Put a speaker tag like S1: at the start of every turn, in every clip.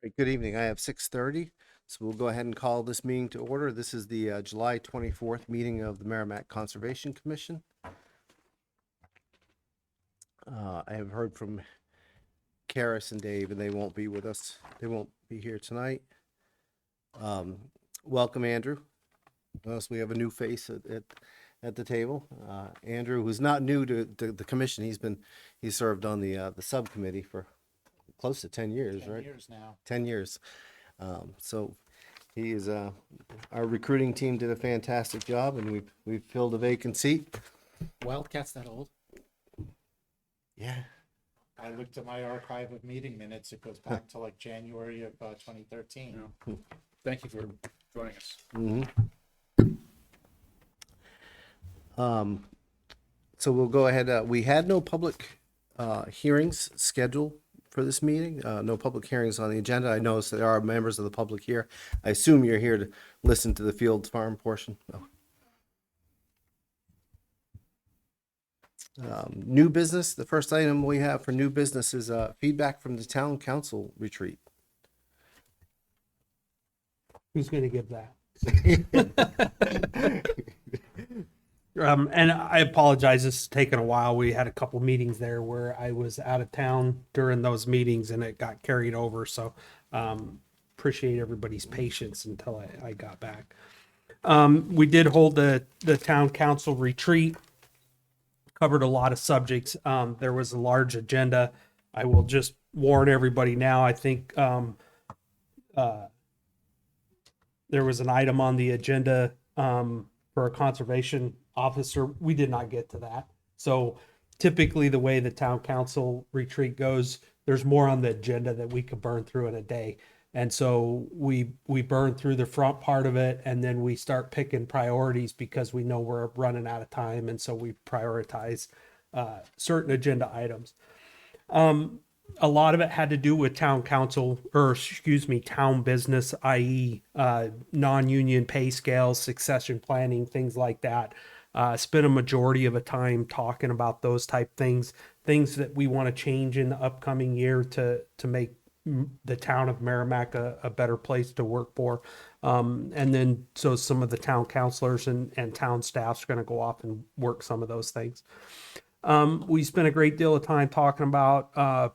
S1: Right, good evening. I have 6:30, so we'll go ahead and call this meeting to order. This is the July 24th meeting of the Merrimack Conservation Commission. I have heard from Karis and Dave, and they won't be with us. They won't be here tonight. Welcome, Andrew. Notice we have a new face at the table. Andrew, who's not new to the commission, he's served on the subcommittee for close to 10 years,
S2: 10
S1: right?
S2: years now.
S1: 10 years. So he is our recruiting team did a fantastic job, and we've filled a vacant seat.
S2: Wildcats that old?
S1: Yeah.
S2: I looked at my archive of meeting minutes. It goes back to like January of 2013.
S3: Thank you for joining us.
S1: So we'll go ahead. We had no public hearings scheduled for this meeting. No public hearings on the agenda. I noticed there are members of the public here. I assume you're here to listen to the Fields Farm portion. Oh. New business. The first item we have for new business is feedback from the town council retreat.
S4: Who's going to give that? And I apologize. This has taken a while. We had a couple meetings there where I was out of town during those meetings, and it got carried over. So appreciate everybody's patience until I got back. We did hold the town council retreat. Covered a lot of subjects. There was a large agenda. I will just warn everybody now. I think there was an item on the agenda for a conservation officer. We did not get to that. So typically the way the town council retreat goes, there's more on the agenda that we could burn through in a day. And so we burn through the front part of it, and then we start picking priorities because we know we're running out of time. And so we prioritize certain agenda items. A lot of it had to do with town council, or excuse me, town business, i.e. Non-union pay scales, succession planning, things like that. Spent a majority of a time talking about those type things that we want to change in the upcoming year to make the town of Merrimack a better place to work for. And then so some of the town councilors and town staff's going to go off and work some of those things. We spent a great deal of time talking about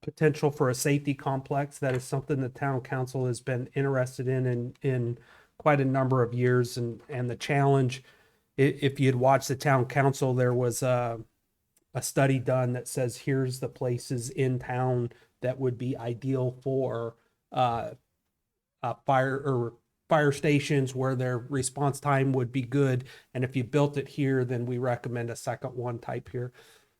S4: potential for a safety complex. That is something the town council has been interested in quite a number of years. And the challenge, if you'd watched the town council, there was a study done that says here's the places in town that would be ideal for fire stations where their response time would be good. And if you built it here, then we recommend a second one type here.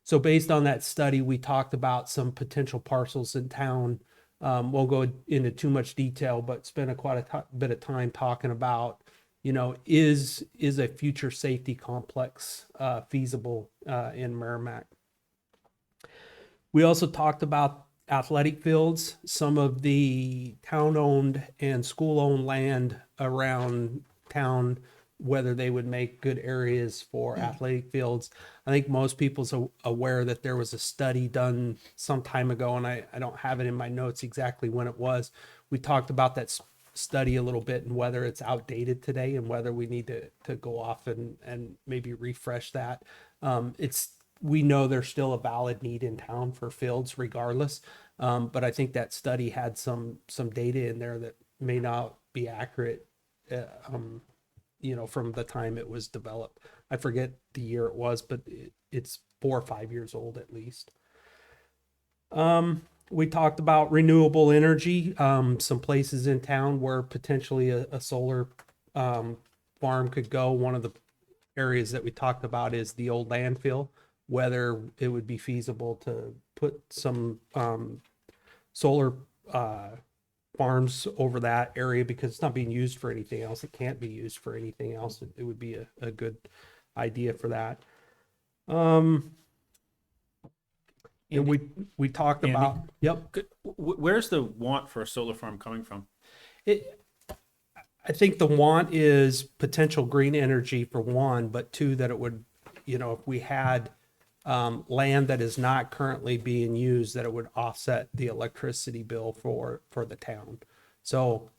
S4: So based on that study, we talked about some potential parcels in town. Won't go into too much detail, but spent quite a bit of time talking about, is a future safety complex feasible in Merrimack. We also talked about athletic fields, some of the town-owned and school-owned land around town, whether they would make good areas for athletic fields. I think most people's aware that there was a study done some time ago, and I don't have it in my notes exactly when it was. We talked about that study a little bit and whether it's outdated today and whether we need to go off and maybe refresh that. We know there's still a valid need in town for fields regardless. But I think that study had some data in there that may not be accurate, from the time it was developed. I forget the year it was, but it's 4 or 5 years old at least. We talked about renewable energy, some places in town where potentially a solar farm could go. One of the areas that we talked about is the old landfill, whether it would be feasible to put some solar farms over that area because it's not being used for anything else. It can't be used for anything else. It would be a good idea for that. And we talked
S3: Andy?
S4: about, yep.
S3: Where's the want for a solar farm coming from?
S4: I think the want is potential green energy for one, but two, that it would, if we had land that is not currently being used, that it would offset the electricity bill for the town. So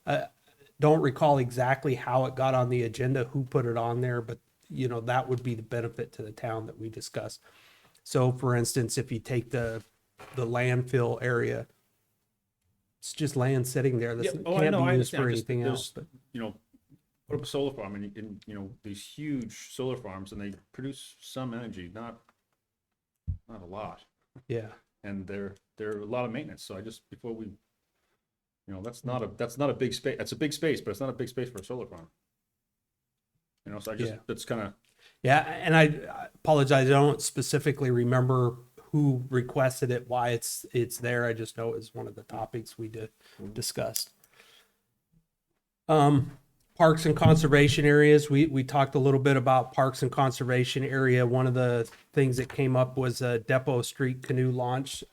S4: don't recall exactly how it got on the agenda, who put it on there, but you know, that would be the benefit to the town that we discussed. So for instance, if you take the landfill area, it's just land sitting there that
S3: Yeah, oh, I
S4: can't
S3: know, I
S4: be used
S3: understand.
S4: for
S3: Just
S4: anything
S3: there's,
S4: else. But
S3: you know, put up a solar farm and, you know, these huge solar farms and they produce some energy, not a lot.
S4: yeah,
S3: And they're a lot of maintenance. So I just, before we, you know, that's not a big space. That's a big space, but it's not a big space for a solar farm. You know, so I just,
S4: Yeah.
S3: that's kind of,
S4: yeah, and I apologize. I don't specifically remember who requested it, why it's there. I just know it was one of the topics we discussed. Parks and conservation areas. We talked a little bit about parks and conservation area. One of the things that came up was a Depot Street canoe launch.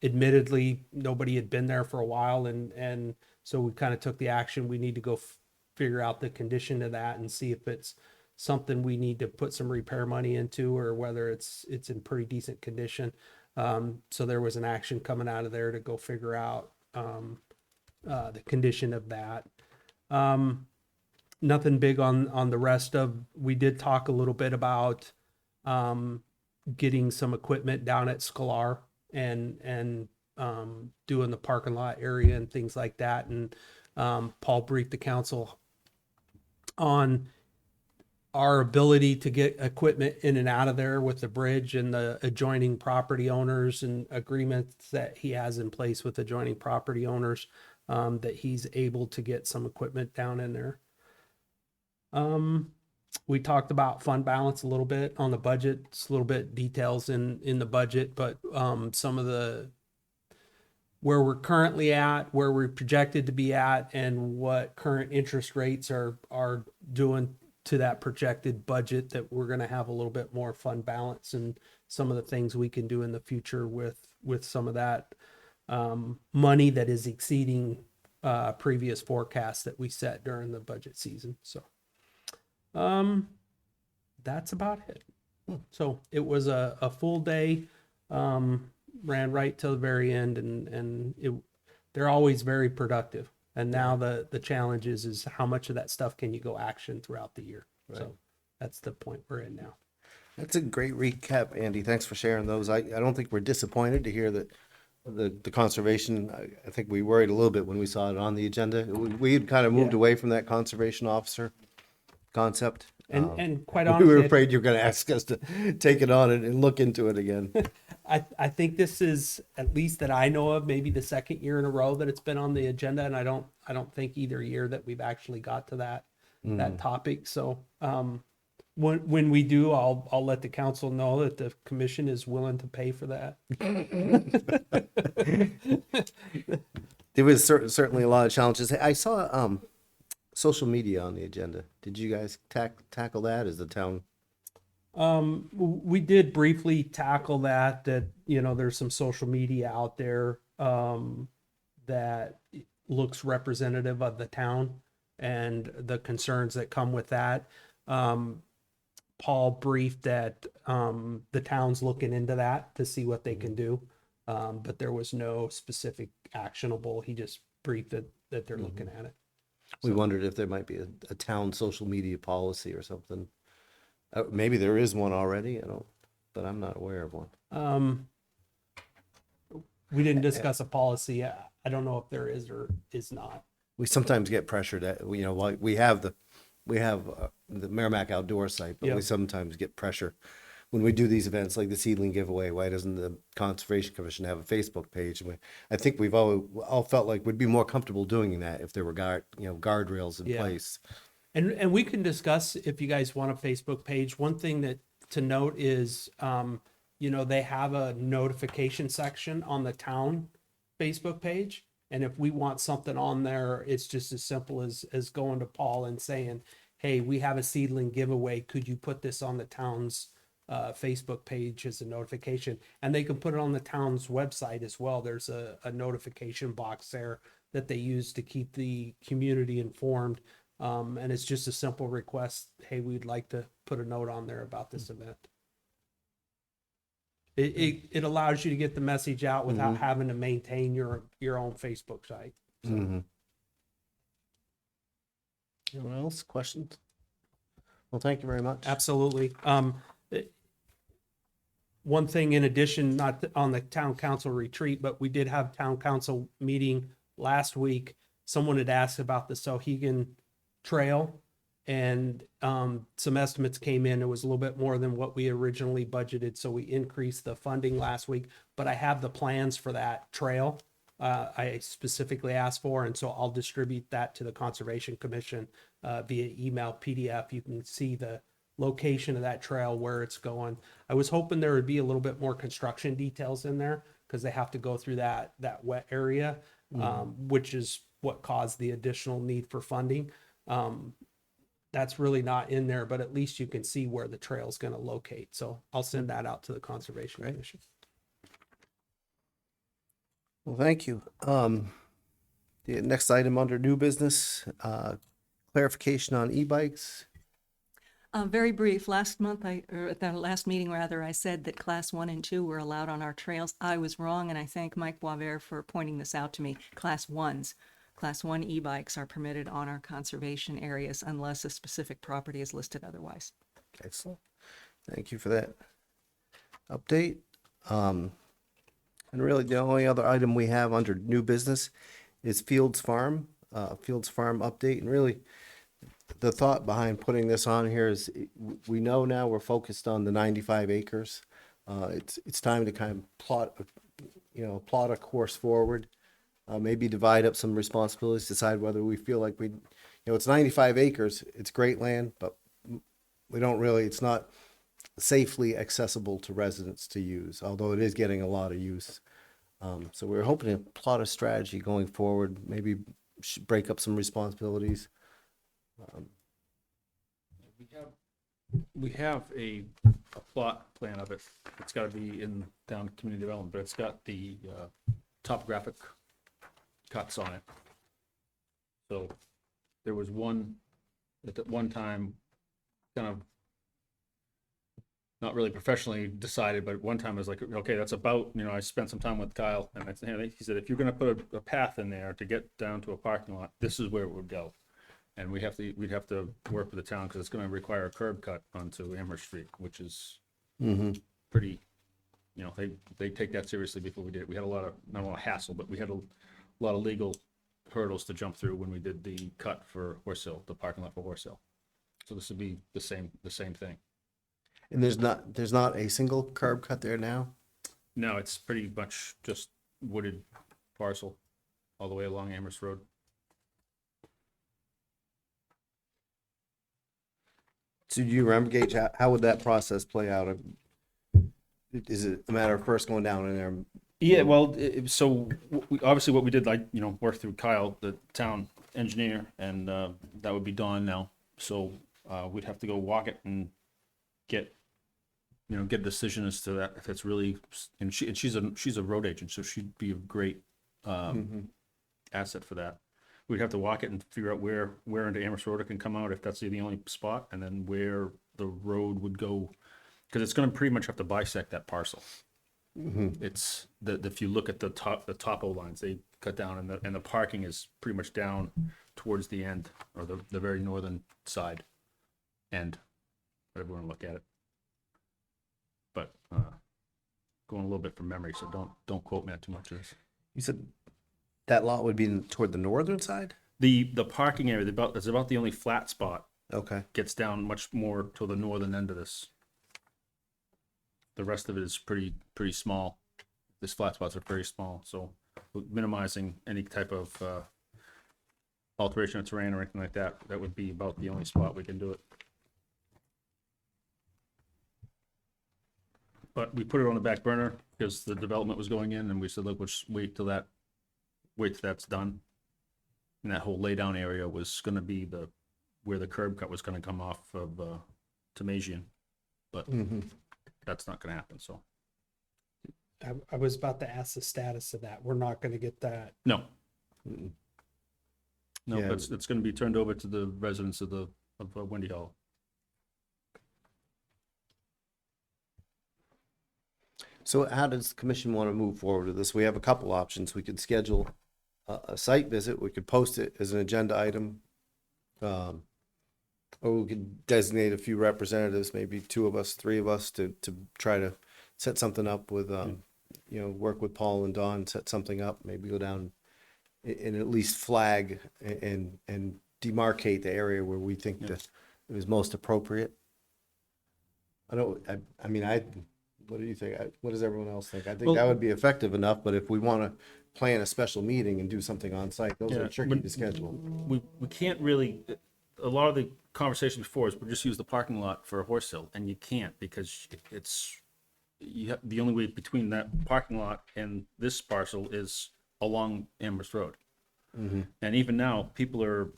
S4: Admittedly, nobody had been there for a while, and so we kind of took the action. We need to go figure out the condition of that and see if it's something we need to put some repair money into, or whether it's in pretty decent condition. So there was an action coming out of there to go figure out the condition of that. Nothing big on the rest of. We did talk a little bit about getting some equipment down at Scalar and doing the parking lot area and things like that. And Paul briefed the council on our ability to get equipment in and out of there with the bridge and the adjoining property owners, and agreements that he has in place with adjoining property owners, that he's able to get some equipment down in there. We talked about fund balance a little bit on the budget. It's a little bit details in the budget, but some of the where we're currently at, where we're projected to be at, and what current interest rates are doing to that projected budget, that we're going to have a little bit more fund balance, and some of the things we can do in the future with some of that money that is exceeding previous forecasts that we set during the budget season. So that's about it. So it was a full day, ran right till the very end, and they're always very productive. And now the challenge is how much of that stuff can you go action throughout the year. So that's the point we're in now.
S1: That's a great recap, Andy. Thanks for sharing those. I don't think we're disappointed to hear that the conservation, I think we worried a little bit when we saw it on the agenda. We had kind of moved
S4: Yeah.
S1: away from that conservation officer concept.
S4: And quite
S1: We
S4: honestly,
S1: were afraid you were going to ask us to take it on and look into it again.
S4: I think this is, at least that I know of, maybe the second year in a row that it's been on the agenda, and I don't think either year that we've actually got to that topic. So when we do, I'll let the council know that the commission is willing to pay for that.
S1: There was certainly a lot of challenges. I saw social media on the agenda. Did you guys tackle that as the town?
S4: We did briefly tackle that there's some social media out there that looks representative of the town and the concerns that come with that. Paul briefed that the town's looking into that to see what they can do, but there was no specific actionable. He just briefed that they're looking at it.
S1: We wondered if there might be a town social media policy or something. Maybe there is one already, but I'm not aware of one.
S4: We didn't discuss a policy. I don't know if there is or is not.
S1: We sometimes get pressured at, like we have the Merrimack Outdoor site, but
S4: Yeah.
S1: we sometimes get pressure when we do these events like the seedling giveaway. Why doesn't the Conservation Commission have a Facebook page? And I think we've all felt like we'd be more comfortable doing that if there were guardrails in
S4: Yeah.
S1: place.
S4: And we can discuss if you guys want a Facebook page. One thing that to note is, they have a notification section on the town Facebook page. And if we want something on there, it's just as simple as going to Paul and saying, hey, we have a seedling giveaway. Could you put this on the town's Facebook page as a notification? And they can put it on the town's website as well. There's a notification box there that they use to keep the community informed. And it's just a simple request. Hey, we'd like to put a note on there about this event. It allows you to get the message out without having to maintain your own Facebook site.
S1: Mm-hmm. Anyone else? Questions? Well, thank you very much.
S4: Absolutely. One thing in addition, not on the town council retreat, but we did have town council meeting last week. Someone had asked about the Sohegan Trail, and some estimates came in. It was a little bit more than what we originally budgeted, so we increased the funding last week. But I have the plans for that trail. I specifically asked for, and so I'll distribute that to the Conservation Commission via email PDF. You can see the location of that trail, where it's going. I was hoping there would be a little bit more construction details in there because they have to go through that wet area, which is what caused the additional need for funding. That's really not in there, but at least you can see where the trail is going to locate. So I'll send that out to the Conservation Commission.
S1: Well, thank you. The next item under new business, clarification on e-bikes.
S5: Very brief. Last month, or at the last meeting rather, I said that class 1 and 2 were allowed on our trails. I was wrong, and I thank Mike Boisvert for pointing this out to me. Class 1s. Class 1 e-bikes are permitted on our conservation areas unless a specific property is listed otherwise.
S1: Excellent. Thank you for that update. And really the only other item we have under new business is Fields Farm update. And really the thought behind putting this on here is we know now we're focused on the 95 acres. It's time to kind of plot a course forward. Maybe divide up some responsibilities, decide whether we feel like it's 95 acres, it's great land, but it's not safely accessible to residents to use, although it is getting a lot of use. So we're hoping to plot a strategy going forward, maybe break up some responsibilities.
S3: We have a plot plan of it. It's got to be in town community development, but it's got the topographic cuts on it. So there was one at one time, kind of not really professionally decided, but one time I was like, okay, that's about, I spent some time with Kyle, and he said, if you're going to put a path in there to get down to a parking lot, this is where it would go. And we'd have to work with the town because it's going to require a curb cut onto Amherst Street, which is pretty, they take that seriously before we did it. We had not a lot of hassle, but we had a lot of legal hurdles to jump through when we did the cut for Horse Hill, the parking lot for Horse Hill. So this would be the same thing.
S1: And there's not a single curb cut there now?
S3: No, it's pretty much just wooded parcel all the way along Amherst Road.
S1: So do you remember, Gage, how would that process play out? Is it a matter of first going down in there?
S3: Yeah, well, so obviously what we did, work through Kyle, the town engineer, and that would be Dawn now. So we'd have to go walk it and get a decision as to that, if it's really, and she's a road agent, so she'd be a great asset for that. We'd have to walk it and figure out where into Amherst Road it can come out, if that's the only spot, and then where the road would go, because it's going to pretty much have to bisect that parcel. It's if you look at the topo lines, they cut down, and the parking is pretty much down towards the end, or the very northern side end, whatever you want to look at it. But going a little bit from memory, so don't quote me on too much of this.
S1: You said that lot would be toward the northern side?
S3: The parking area, is about the only flat spot.
S1: Okay.
S3: Gets down much more to the northern end of this. The rest of it is pretty small. These flat spots are very small, so minimizing any type of alteration of terrain or anything like that, that would be about the only spot we can do it. But we put it on the back burner because the development was going in, and we said, look, we'll just wait till that's done. And that whole laydown area was going to be where the curb cut was going to come off of Tomasian, but that's not going to happen. So
S4: I was about to ask the status of that. We're not going to get that.
S3: no,
S1: Yeah.
S3: it's going to be turned over to the residents of Wendy Hall.
S1: So how does the commission want to move forward with this? We have a couple options. We could schedule a site visit, we could post it as an agenda item. Or we could designate a few representatives, maybe two of us, three of us, to try to set something up with, you know, work with Paul and Don, set something up, maybe go down and at least flag and demarcate the area where we think that it was most appropriate. I don't, I mean, what do you think? What does everyone else think? I think that would be effective enough, but if we want to plan a special meeting and do something on site, those are tricky to schedule.
S3: We can't really, a lot of the conversation before is we'll just use the parking lot for a horse hill, and you can't because it's, you have, the only way between that parking lot and this parcel is along Amherst Road. And even now, people are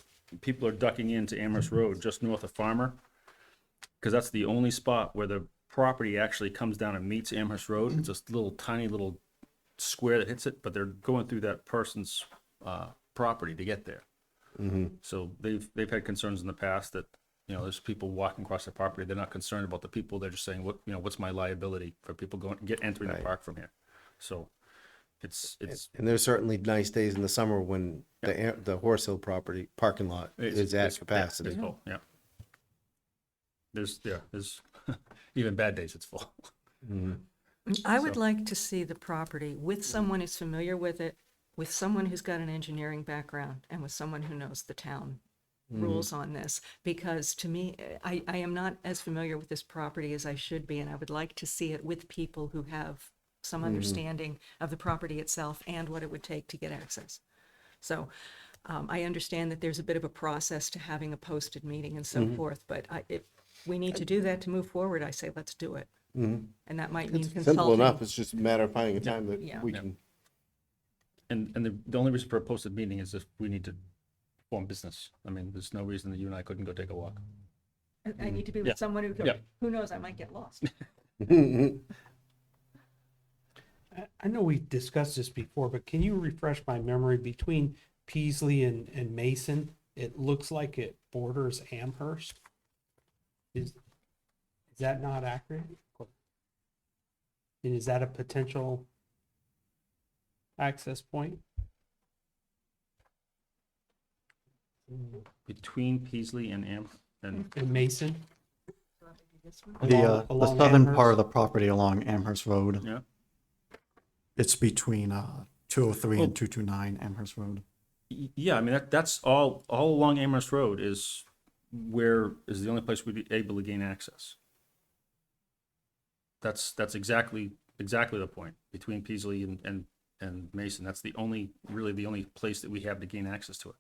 S3: ducking into Amherst Road just north of Farmer, because that's the only spot where the property actually comes down and meets Amherst Road. It's just a little tiny little square that hits it, but they're going through that person's property to get there. So they've had concerns in the past that, you know, there's people walking across their property. They're not concerned about the people. They're just saying, what, you know, what's my liability for people entering the
S1: Right.
S3: park from here? So it's
S1: And there's certainly nice days in the summer when the Horse Hill property parking lot is at
S3: it's
S1: capacity.
S3: full, yeah. There's even bad days it's full.
S5: I would like to see the property with someone who's familiar with it, with someone who's got an engineering background, and with someone who knows the town rules on this. Because to me, I am not as familiar with this property as I should be, and I would like to see it with people who have some understanding of the property itself and what it would take to get access. So I understand that there's a bit of a process to having a posted meeting and so forth, but if we need to do that to move forward, I say let's do it. And that might mean
S1: It's
S5: consulting.
S1: simple enough. It's just a matter of finding a time that
S5: Yeah.
S1: we can.
S3: And the only reason for a posted meeting is if we need to form business. I mean, there's no reason that you and I couldn't go take a walk.
S5: I need to be
S3: Yeah.
S5: with someone
S3: Yeah.
S5: who knows I might get lost.
S4: I know we discussed this before, but can you refresh my memory between Peasley and Mason? It looks like it borders Amherst. Is that not accurate? And is that a potential access point?
S3: Between Peasley and
S4: And Mason?
S6: The
S4: Along
S6: southern
S4: Amherst?
S6: part of the property along Amherst Road.
S3: yeah.
S6: It's between 203 and 229 Amherst Road.
S3: Yeah, I mean, that's all along Amherst Road is the only place we'd be able to gain access. That's exactly the point. Between Peasley and Mason, that's really the only place that we have to gain access to it.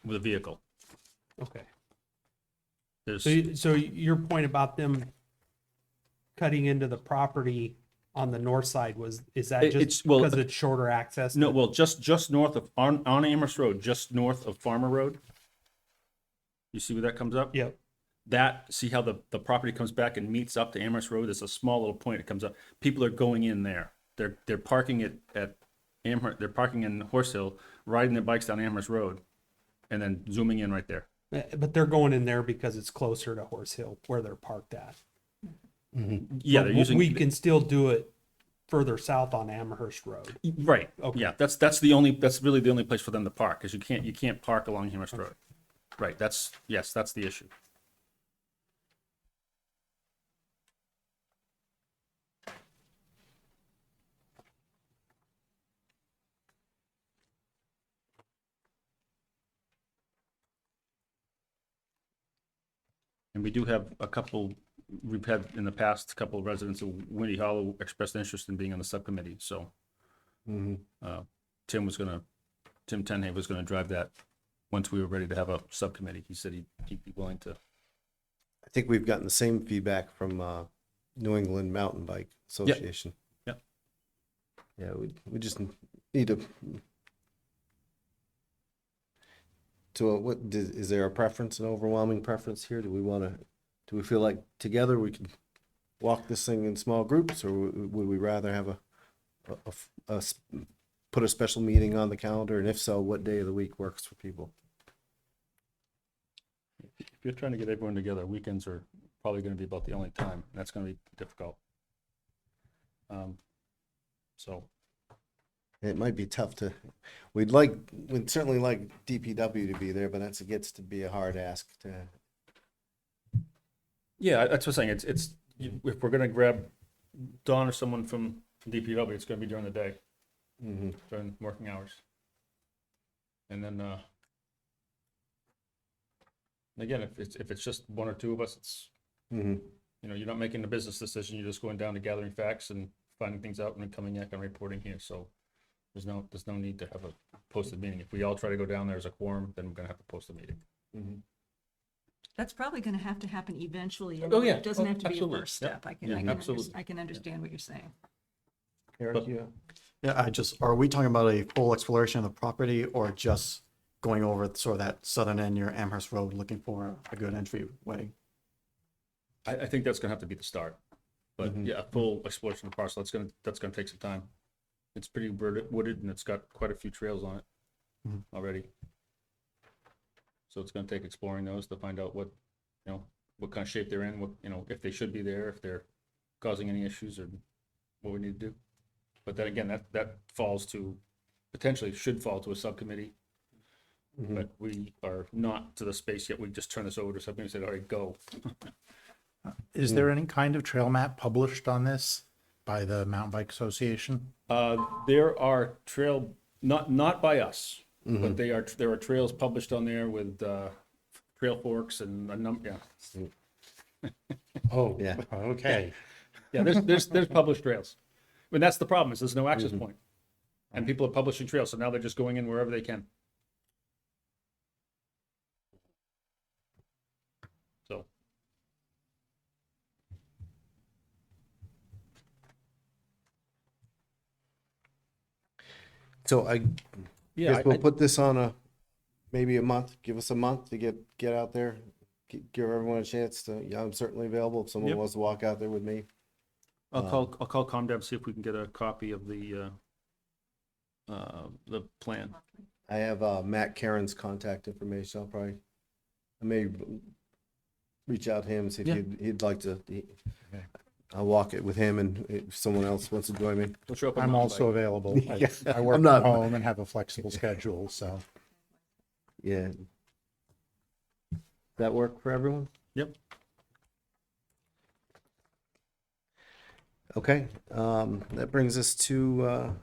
S3: With a vehicle.
S4: Okay.
S3: There's,
S4: So your point about them cutting into the property on the north side is that just because it's shorter access?
S3: no, well, just north of, on Amherst Road, just north of Farmer Road. You see where that comes up?
S4: Yep.
S3: See how the property comes back and meets up to Amherst Road? There's a small little point that comes up. People are going in there. They're parking at Amherst, they're parking in Horse Hill, riding their bikes down Amherst Road, and then zooming in right there.
S4: But they're going in there because it's closer to Horse Hill where they're parked at.
S3: Yeah,
S4: But
S3: they're using.
S4: we can still do it further south on Amherst Road.
S3: Right.
S4: Okay.
S3: Yeah, that's really the only place for them to park, because you can't park along Amherst Road. Right, that's the issue. And we do have we've had in the past, a couple of residents of Windy Hollow expressed interest in being on the subcommittee, so. Tim Tenhay was gonna drive that once we were ready to have a subcommittee. He said he'd be willing to.
S1: I think we've gotten the same feedback from New England Mountain Bike Association.
S3: Yep.
S1: Yeah, we just need to. So is there a preference, an overwhelming preference here? Do we feel like together we can walk this thing in small groups, or would we rather have put a special meeting on the calendar? And if so, what day of the week works for people?
S3: If you're trying to get everyone together, weekends are probably gonna be about the only time. That's gonna be difficult. So,
S1: It might be tough to, we'd certainly like DPW to be there, but it gets to be a hard ask to,
S3: yeah, that's what I'm saying. If we're gonna grab Dawn or someone from DPW, it's gonna be during the day,
S1: mhm.
S3: during working hours. And then, again, if it's just one or two of us, it's,
S1: Mhm.
S3: you know, you're not making a business decision, you're just going down to gathering facts and finding things out and then coming back and reporting here, so there's no need to have a posted meeting. If we all try to go down there as a quorum, then we're gonna have to post a meeting.
S1: Mhm.
S5: That's probably gonna have to happen eventually.
S3: Oh, yeah.
S5: It doesn't
S3: Oh,
S5: have to be a
S3: absolutely.
S5: first
S3: Yeah.
S5: step.
S3: Yeah, absolutely.
S5: I can understand what you're saying.
S1: Eric, you,
S6: Yeah, are we talking about a full exploration of the property or just going over sort of that southern end near Amherst Road, looking for a good entryway?
S3: I think that's gonna have to be the start, but
S1: Mhm.
S3: yeah, a full exploration of the parcel, that's gonna take some time. It's pretty wooded and it's got quite a few trails on it
S6: Mhm.
S3: already. So it's gonna take exploring those to find out what, you know, what kind of shape they're in, what, you know, if they should be there, if they're causing any issues or what we need to do. But then again, that potentially should fall to a subcommittee.
S1: Mhm.
S3: But we are not to the space yet. We just turn this over to subcommittee and said, all right, go.
S2: Is there any kind of trail map published on this by the Mountain Bike Association?
S3: There are not by us, but there are trails published on there with trail forks and a number, yeah.
S2: Oh,
S1: Yeah.
S2: okay.
S3: Yeah, there's published trails. I mean, that's the problem, is there's no access point. And people are publishing trails, so now they're just going in wherever they can. So,
S1: so I
S3: yeah,
S1: guess we'll put this on maybe a month, give us a month to get out there, give everyone a chance to, yeah, I'm certainly available if someone
S3: Yep.
S1: wants to walk out there with me.
S3: I'll call ComDev, see if we can get a copy of the plan.
S1: I have Matt Karen's contact information. I may reach out to him, see if
S3: Yeah.
S1: he'd like to. I'll walk it with him, and if someone else wants to join me.
S3: We'll show up on
S2: I'm
S3: mountain
S2: also
S3: bike.
S2: available.
S1: Yeah,
S2: I work
S1: I'm
S2: from
S1: not-
S2: home and have a flexible schedule, so.
S1: Yeah. That work for everyone?
S3: Yep.
S1: Okay, that brings us to,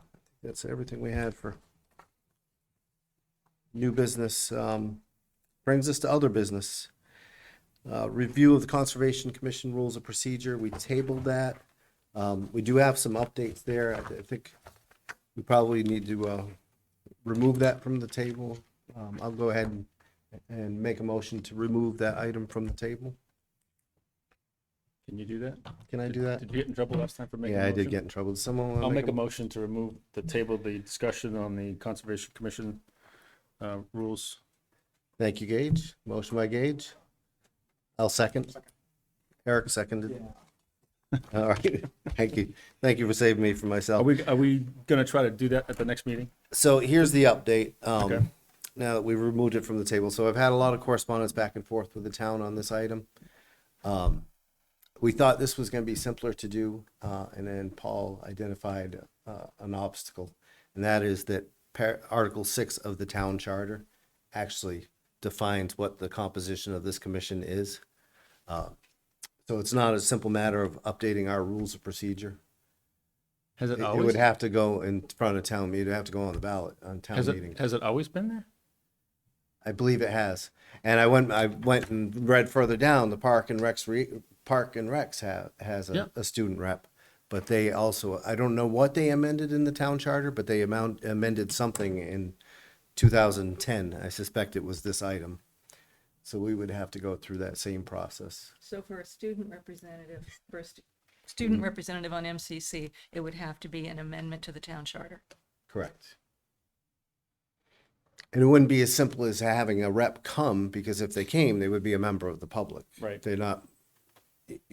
S1: that's everything we had for new business. Brings us to other business. Review of the Conservation Commission Rules of Procedure, we tabled that. We do have some updates there. I think we probably need to remove that from the table. I'll go ahead and make a motion to remove that item from the table.
S3: Can you do that?
S1: Can I do that?
S3: Did you get in trouble last time for making a
S1: Yeah, I
S3: motion?
S1: did get in trouble. Did someone want to
S3: I'll make a motion to remove the table, the discussion on the Conservation Commission rules.
S1: Thank you, Gage. Motion by Gage. I'll second. Eric seconded. All right. Thank you. Thank you for saving me from
S3: Are
S1: myself.
S3: we gonna try to do that at the next meeting?
S1: So here's the update.
S3: Okay.
S1: Now that we've removed it from the table. So I've had a lot of correspondence back and forth with the town on this item. We thought this was going to be simpler to do, and then Paul identified an obstacle, and that is that Article 6 of the town charter actually defines what the composition of this commission is. So it's not a simple matter of updating our rules of procedure.
S3: Has
S1: It would have to go in front of town meeting. It'd have to go on the ballot on town meeting.
S3: Has it always been there?
S1: I believe it has. And I went and read further down, the Park and Recs has
S3: Yeah.
S1: a student rep. But they also, I don't know what they amended in the town charter, but they amended something in 2010. I suspect it was this item. So we would have to go through that same process.
S5: So for a student representative, student representative on MCC, it would have to be an amendment to the town charter.
S1: Correct. And it wouldn't be as simple as having a rep come, because if they came, they would be a member of the public.
S3: Right.
S1: They're not,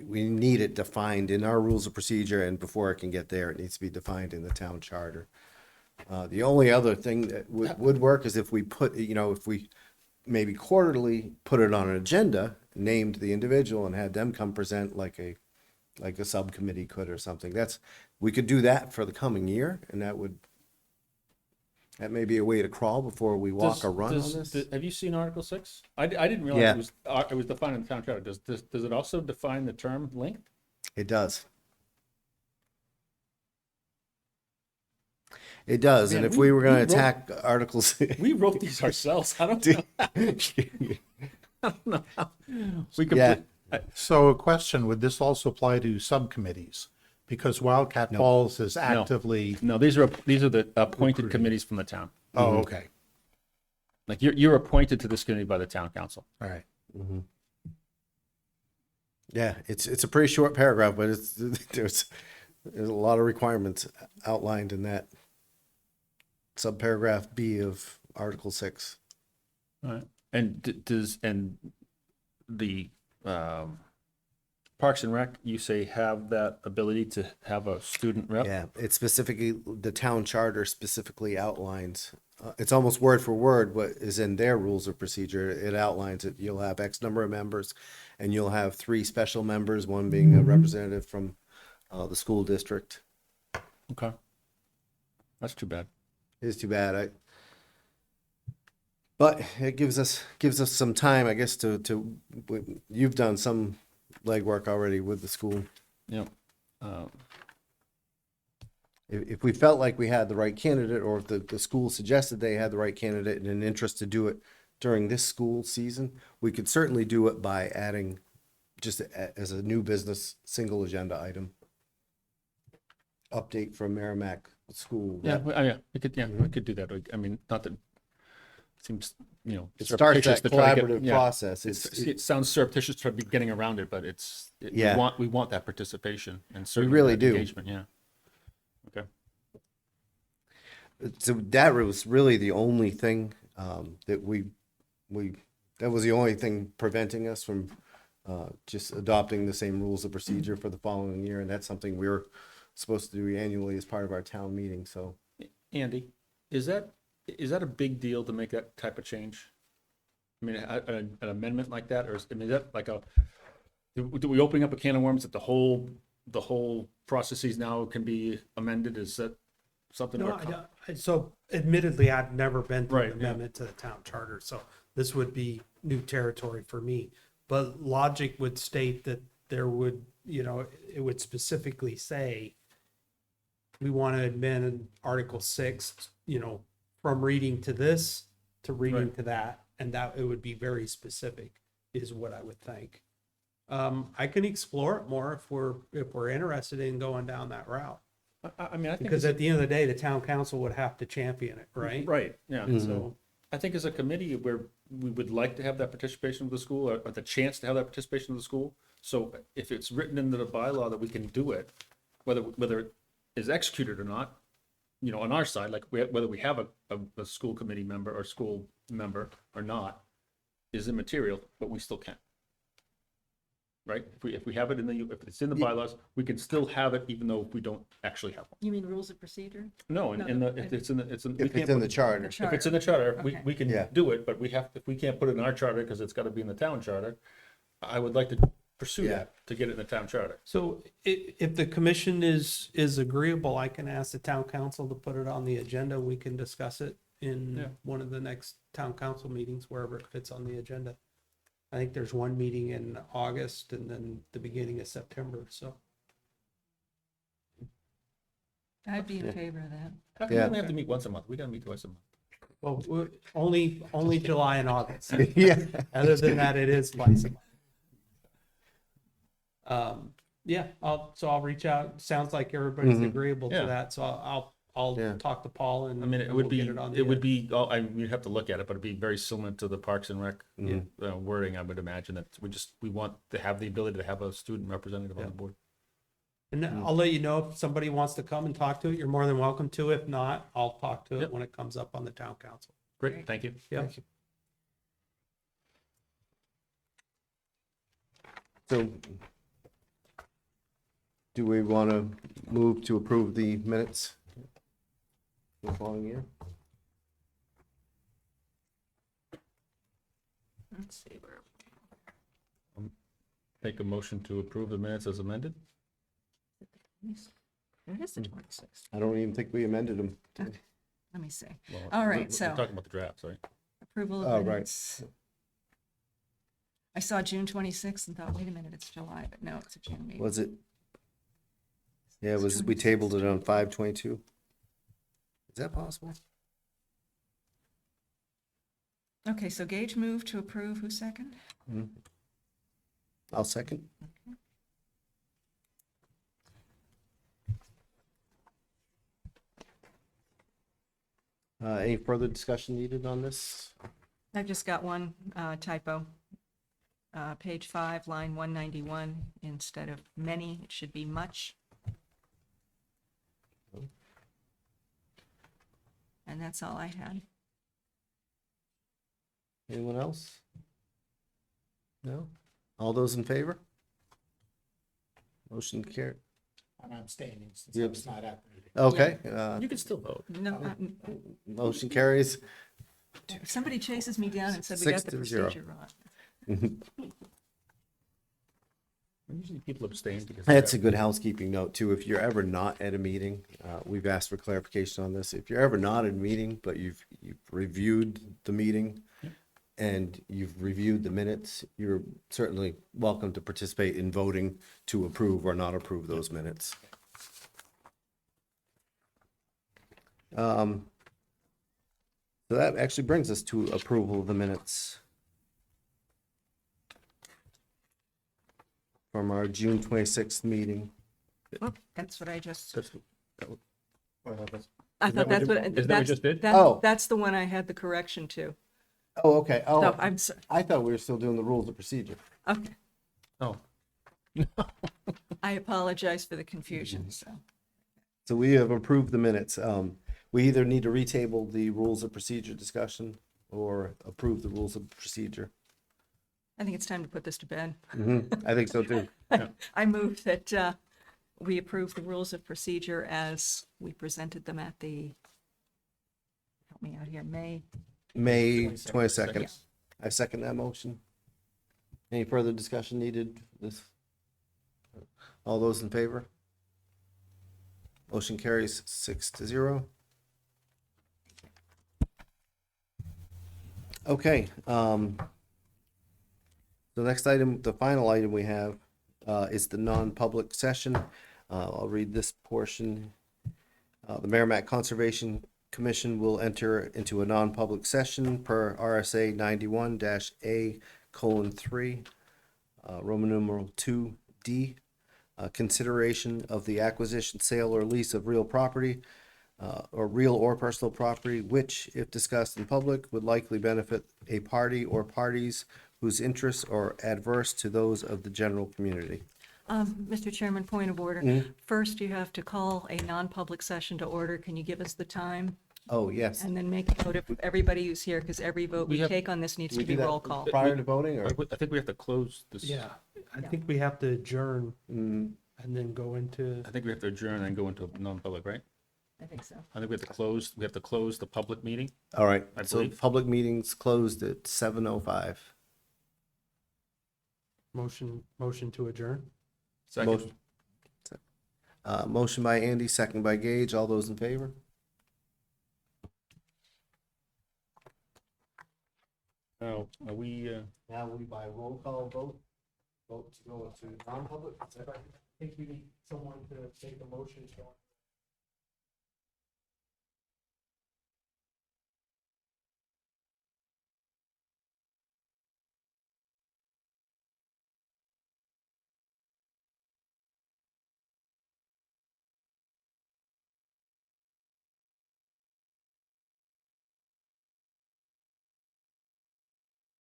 S1: we need it defined in our rules of procedure, and before it can get there, it needs to be defined in the town charter. The only other thing that would work is if we put, if we maybe quarterly put it on an agenda, named the individual and had them come present like a subcommittee could or something. we could do that for the coming year, and that may be a way to crawl before we walk
S3: Does-
S1: or run
S3: does-
S1: on this.
S3: Have you seen Article 6? I didn't realize
S1: Yeah.
S3: it was defined in the town charter. Does it also define the term length?
S1: It does. It does, and
S3: Man,
S1: if
S3: we-
S1: we were gonna
S3: we wrote-
S1: attack Articles.
S3: We wrote these ourselves. I don't know. We could
S1: Yeah.
S3: put-
S2: So a question, would this also apply to subcommittees? Because Wildcat Falls is actively,
S3: No, these are the appointed committees from the town.
S2: oh, okay,
S3: Like you're appointed to this committee by the town council.
S2: all right.
S1: Yeah, it's a pretty short paragraph, but there's a lot of requirements outlined in that subparagraph B of Article 6.
S3: Right. And the Parks and Rec, you say have that ability to have a student rep?
S1: Yeah, it's specifically, the town charter specifically outlines, it's almost word for word what is in their rules of procedure. It outlines it, you'll have X number of members, and you'll have 3 special members, one being a representative from the school district.
S3: Okay. That's too bad.
S1: It is too bad. But it gives us some time, I guess, you've done some legwork already with the school.
S3: Yep.
S1: If we felt like we had the right candidate, or if the school suggested they had the right candidate and an interest to do it during this school season, we could certainly do it by adding just as a new business, single agenda item. Update from Merrimack School.
S3: Yeah, we could do that. I mean, not that, it seems,
S1: It starts
S3: surreptitious
S1: that
S3: to try to get-
S1: collaborative
S3: yeah.
S1: process.
S3: It sounds surreptitious to be getting around it, but
S1: Yeah.
S3: we want that participation and certainly
S1: really
S3: that
S1: do.
S3: engagement, yeah. Okay.
S1: So that was really the only thing that that was the only thing preventing us from just adopting the same rules of procedure for the following year, and that's something we're supposed to do annually as part of our town meeting. So
S3: Andy, is that a big deal to make that type of change? I mean, an amendment like that, or is that like do we open up a can of worms that the whole processes now can be amended? Is that something?
S4: No,
S3: we're
S4: so admittedly, I've never been through
S3: Right,
S4: an
S3: yeah.
S4: amendment to the town charter, so this would be new territory for me. But logic would state that there would, it would specifically say, we want to amend Article 6, from reading to this to reading
S3: Right.
S4: to that, and that it would be very specific, is what I would think. I can explore it more if we're interested in going down that route.
S3: I mean, I think
S4: Because at the end of the day, the town council would have to champion it, right?
S3: right, yeah.
S4: So,
S3: I think as a committee where we would like to have that participation of the school, or the chance to have that participation of the school. So if it's written into the bylaw that we can do it, whether it is executed or not, on our side, like whether we have a school committee member or school member or not, is immaterial, but we still can. Right? If we have it if it's in the bylaws, we can still have it even though we don't actually have one.
S5: You mean rules of procedure?
S3: No,
S5: No,
S3: if it's in the, we
S1: if
S3: can't
S1: it's in
S3: put
S1: the
S3: it-
S1: charter,
S3: if it's in the charter, we
S5: Okay.
S3: can
S1: Yeah.
S3: do it, but if we can't put it in our charter because it's got to be in the town charter, I would like to pursue
S1: Yeah.
S3: that, to get it in the town charter.
S4: so if the commission is agreeable, I can ask the town council to put it on the agenda. We can discuss it
S3: Yeah.
S4: in one of the next town council meetings, wherever it fits on the agenda. I think there's one meeting in August and then the beginning of September, so.
S5: I'd be in favor of that.
S3: How come we
S1: Yeah.
S3: only have to meet once a month? We got to meet twice a month.
S4: Well, only July and August.
S1: yeah.
S4: Other than that, it is twice a month. Yeah, I'll reach out. Sounds like everybody's agreeable to
S3: Yeah.
S4: that, so I'll
S1: Yeah.
S4: talk to Paul and.
S3: I mean, it
S4: and
S3: would
S4: we'll
S3: be,
S4: get it on
S3: it
S4: the-
S3: would be, we'd have to look at it, but it'd be very similar to the Parks and Rec wording, I would imagine, that we want to have the ability to have a student representative on the board.
S4: And I'll let you know if somebody wants to come and talk to it. You're more than welcome to. If not, I'll talk to
S3: Yep.
S4: it when it comes up on the town council.
S3: Great, thank you.
S4: Yeah.
S1: So do we want to move to approve the minutes for the following year?
S5: Let's see where.
S3: Make a motion to approve the minutes as amended?
S5: It is the 26th.
S1: I don't even think we amended them.
S5: Let me see.
S3: Well,
S5: All right,
S3: we're
S5: so
S3: talking about the drafts, right?
S5: approval
S1: Oh,
S5: of
S1: right.
S5: minutes. I saw June 26th and thought, wait a minute, it's July, but no, it's a June meeting.
S1: Was it? Yeah, we tabled it on 5/22. Is that possible?
S5: Okay, so Gage moved to approve. Who's second?
S1: I'll second. Any further discussion needed on this?
S5: I've just got one typo. Page 5, line 191, instead of many, it should be much. And that's all I had.
S1: Anyone else? No? All those in favor? Motion carried.
S2: I'm abstaining since
S1: You
S2: I was not at the meeting.
S1: Okay,
S3: You can still vote.
S5: No,
S1: motion carries.
S5: if somebody chases me down and said we got the
S1: 6-0.
S5: procedure wrong.
S3: Usually people abstain because.
S1: That's a good housekeeping note too. If you're ever not at a meeting, we've asked for clarification on this. If you're ever not at a meeting, but you've reviewed the meeting and you've reviewed the minutes, you're certainly welcome to participate in voting to approve or not approve those minutes. So that actually brings us to approval of the minutes from our June 26th meeting.
S5: Oh, that's what I just,
S3: That's-
S5: I thought that's what,
S3: Isn't that what we
S5: that's,
S3: just did?
S1: Oh.
S5: that's the one I had the correction to.
S1: Oh, okay. Oh,
S5: So I'm,
S1: I thought we were still doing the rules of procedure.
S5: okay.
S3: Oh,
S5: I apologize for the confusion, so.
S1: So we have approved the minutes. We either need to retable the rules of procedure discussion or approve the rules of procedure.
S5: I think it's time to put this to bed.
S1: I think so too.
S5: I move that we approve the rules of procedure as we presented them at the, help me out here, May.
S1: May 22nd. I second that motion. Any further discussion needed? This, all those in favor? Motion carries 6-0. Okay, the next item, the final item we have, is the non-public session. I'll read this portion. The Merrimack Conservation Commission will enter into a non-public session per RSA 91-A:3, Roman numeral 2D. Consideration of the acquisition, sale, or lease of real property, or real or personal property, which, if discussed in public, would likely benefit a party or parties whose interests are adverse to those of the general community.
S5: Mr. Chairman, point of order. First, you have to call a non-public session to order. Can you give us the time?
S1: Oh, yes.
S5: And then make a vote of everybody who's here, because every vote we
S3: We have-
S5: take on this needs
S1: Do we
S5: to be
S1: do that
S5: roll call.
S1: prior to voting, or?
S3: I think we have to close this.
S2: Yeah, I think we have to adjourn
S1: Mm,
S2: and then go into,
S3: I think we have to adjourn and go into non-public, right?
S5: I think so.
S3: I think we have to close the public meeting.
S1: all right,
S3: I
S1: so
S3: believe.
S1: public meetings closed at 7:05.
S2: motion to adjourn.
S3: Second.
S1: Motion. Motion by Andy, second by Gage. All those in favor?
S3: Now, are we,
S1: Now we by roll call vote to go into non-public.
S2: I think we need someone to take a motion to